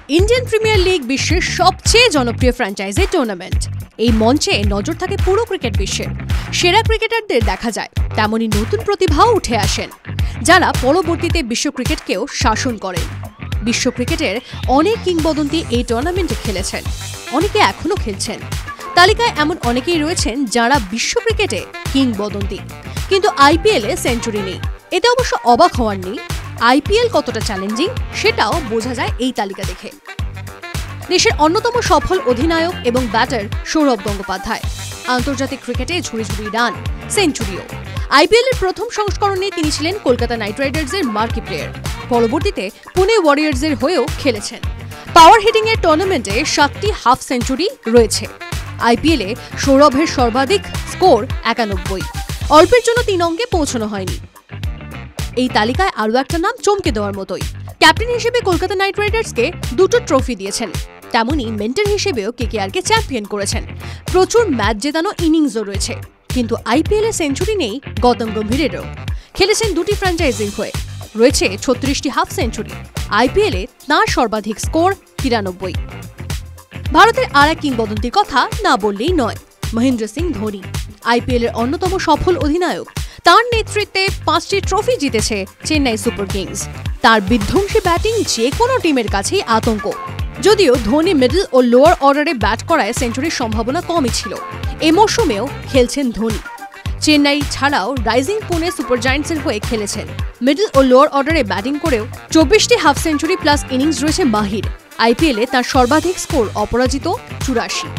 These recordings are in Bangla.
ইন্ডিয়ান প্রিমিয়ার লিগ বিশ্বের সবচেয়ে জনপ্রিয় ফ্র্যাঞ্চাইজি টুর্নামেন্ট। এই মঞ্চে নজর থাকে পুরো ক্রিকেট বিশ্বের। সেরা ক্রিকেটারদের দেখা যায়, তেমনি নতুন প্রতিভাও উঠে আসেন, যারা পরবর্তীতে বিশ্ব ক্রিকেটকেও শাসন করেন। বিশ্ব ক্রিকেটের অনেক কিংবদন্তি এই টুর্নামেন্টে খেলেছেন, অনেকে এখনো খেলছেন। তালিকায় এমন অনেকেই রয়েছেন যারা বিশ্ব ক্রিকেটে কিংবদন্তি, কিন্তু আইপিএলে সেঞ্চুরি নেই। এতে অবশ্য অবাক হওয়ার নেই। আইপিএল কতটা চ্যালেঞ্জিং সেটাও বোঝা যায় এই তালিকা দেখে। দেশের অন্যতম সফল অধিনায়ক এবং ব্যাটার সৌরভ গঙ্গোপাধ্যায়, আন্তর্জাতিক ক্রিকেটে ঝুড়ি ঝুড়ি রান, সেঞ্চুরিও। আইপিএলের প্রথম সংস্করণে তিনি ছিলেন কলকাতা নাইট রাইডার্সের মার্কি প্লেয়ার। পরবর্তীতে পুনে ওয়ারিয়র্সের হয়েও খেলেছেন। পাওয়ার হিটিং এর টুর্নামেন্টে 7টি হাফ সেঞ্চুরি রয়েছে। আইপিএলে সৌরভের সর্বাধিক স্কোর 91। অল্পের জন্য 3 অঙ্কে পৌঁছানো হয়নি। এই তালিকায় আরও একটা নাম চমকে দেওয়ার মতোই। ক্যাপ্টেন হিসেবে কলকাতা নাইট রাইডার্সকে 2টো ট্রফি দিয়েছেন, তেমনি মেন্টর হিসেবেও কেকেআরকে চ্যাম্পিয়ন করেছেন। প্রচুর ম্যাচ জেতানো ইনিংসও রয়েছে, কিন্তু আইপিএলে সেঞ্চুরি নেই গৌতম গম্ভীরেরও। খেলেছেন 2টি ফ্র্যাঞ্চাইজির হয়ে, রয়েছে 36টি হাফ সেঞ্চুরি। আইপিএলে তাঁর সর্বাধিক স্কোর 93। ভারতের আর এক কিংবদন্তির কথা না বললেই নয়, মহেন্দ্র সিং ধোনি। আইপিএলের অন্যতম সফল অধিনায়ক। তার নেতৃত্বে 5টি ট্রফি জিতেছে চেন্নাই সুপার কিংস। তার বিধ্বংসী ব্যাটিং যে কোনো টিমের কাছেই আতঙ্ক। যদিও ধোনি মিডল ও লোয়ার অর্ডারে ব্যাট করায় সেঞ্চুরির সম্ভাবনা কমই ছিল। এ মৌসুমেও খেলছেন ধোনি। চেন্নাই ছাড়াও রাইজিং পুনে সুপার জায়ান্টসের হয়ে খেলেছেন। মিডল ও লোয়ার অর্ডারে ব্যাটিং করেও 24টি হাফ সেঞ্চুরি প্লাস ইনিংস রয়েছে মাহির। আইপিএলে তার সর্বাধিক স্কোর অপরাজিত 84।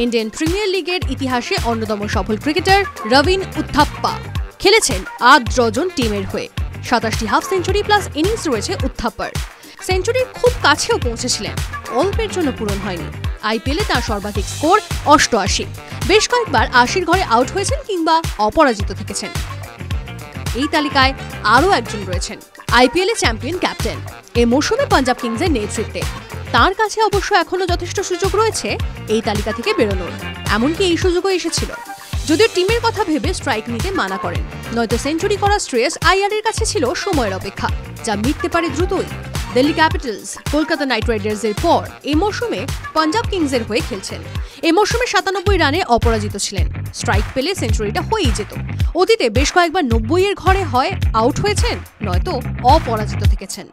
ইন্ডিয়ান প্রিমিয়ার লিগের ইতিহাসে অন্যতম সফল ক্রিকেটার রবিন উথাপ্পা। খেলেছেন 8 ডজন টিমের হয়ে। 27টি হাফ সেঞ্চুরি প্লাস ইনিংস রয়েছে উথাপ্পার। সেঞ্চুরির খুব কাছেও পৌঁছেছিলেন, অল্পের জন্য পূরণ হয়নি। আইপিএলে তার সর্বাধিক স্কোর 88। বেশ কয়েকবার 80-র ঘরে আউট হয়েছেন কিংবা অপরাজিত থেকেছেন। এই তালিকায় আরও একজন রয়েছেন, আইপিএলে চ্যাম্পিয়ন ক্যাপ্টেন। এ মৌসুমে পাঞ্জাব কিংসের নেতৃত্বে। তার কাছে অবশ্য এখনো যথেষ্ট সুযোগ রয়েছে এই তালিকা থেকে বেরোনোর, এমনকি এই সুযোগও এসেছিল। যদিও টিমের কথা ভেবে স্ট্রাইক নিতে মানা করেন, নয়তো সেঞ্চুরি করার শ্রেয়স আইআরের কাছে ছিল সময়ের অপেক্ষা, যা মিটতে পারে দ্রুতই। দিল্লি ক্যাপিটালস, কলকাতা নাইট রাইডার্সের পর এই মৌসুমে পাঞ্জাব কিংসের হয়ে খেলছেন। এই মৌসুমে 97 রানে অপরাজিত ছিলেন। স্ট্রাইক পেলে সেঞ্চুরিটা হয়েই যেত। অতীতে বেশ কয়েকবার 90-এর ঘরে হয় আউট হয়েছেন, নয়তো অপরাজিত থেকেছেন।